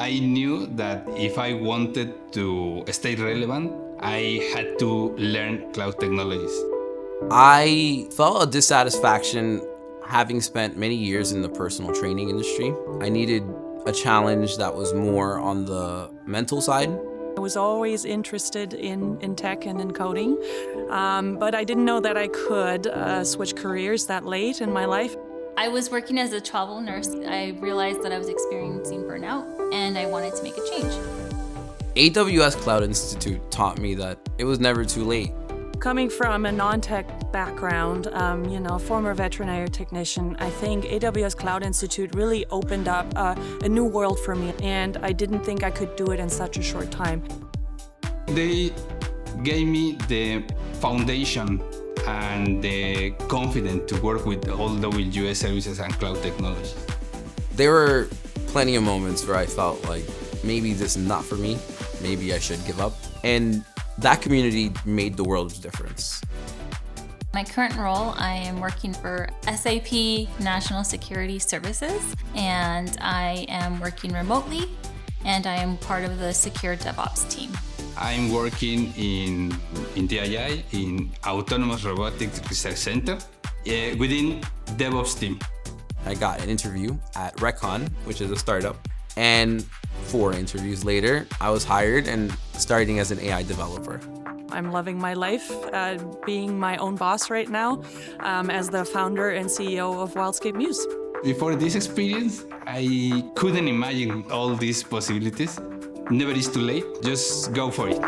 I knew that if I wanted to stay relevant, I had to learn cloud technologies. I felt a dissatisfaction having spent many years in the personal training industry. I needed a challenge that was more on the mental side. I was always interested in tech and in coding, but I didn't know that I could switch careers that late in my life. I was working as a travel nurse. I realized that I was experiencing burnout and I wanted to make a change. AWS Cloud Institute taught me that it was never too late. Coming from a non-tech background, former veterinary technician, I think AWS Cloud Institute really opened up a new world for me, and I didn't think I could do it in such a short time. They gave me the foundation and the confidence to work with all AWS services and cloud technology. There were plenty of moments where I felt like maybe this is not for me, maybe I should give up. And that community made the world of difference. My current role, I am working for SAP National Security Services, and I am working remotely, and I am part of the Secure DevOps team. I'm working in TII, in Autonomous Robotics Research Center, within DevOps team. I got an interview at Recon, which is a startup, and 4 interviews later, I was hired and starting as an AI developer. I'm loving my life, being my own boss right now, as the founder and CEO of Wildscape Muse. Before this experience, I couldn't imagine all these possibilities. Never is too late, just go for it.